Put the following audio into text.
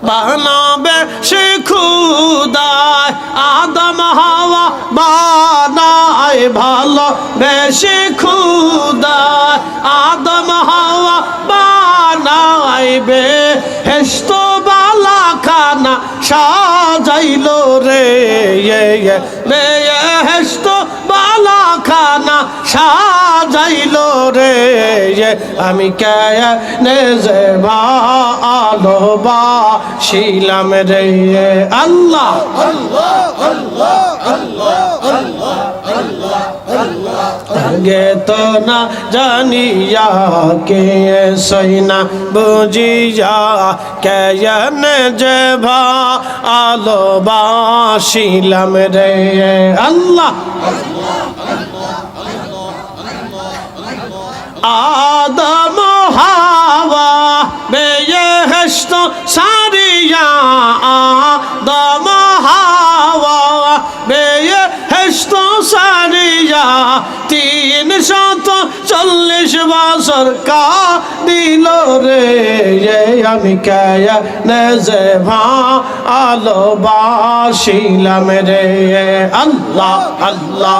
বানাবে সে খুদায় আদম হাওয়া বানায় ভালো বেশি খুদায় আদম হাওয়া বানায় বেহেশত বালাখানা সাজাইলো রে বেহেশত বালাখানা সাজাইলো রে আমি কেনে যে ভালোবাসিলাম রে আল্লাহ আগে তো না জানিয়া কে সইনা বুঝিয়া কেনে যে ভালোবাসিলাম রে আল্লাহ আদম হাওয়া বেহেশত সারিয়া আদম হাওয়া বেহেশত সারিয়া 340 বছর কাটিল রে আমি কেনে যে ভালোবাসিলাম রে আল্লাহ আল্লাহ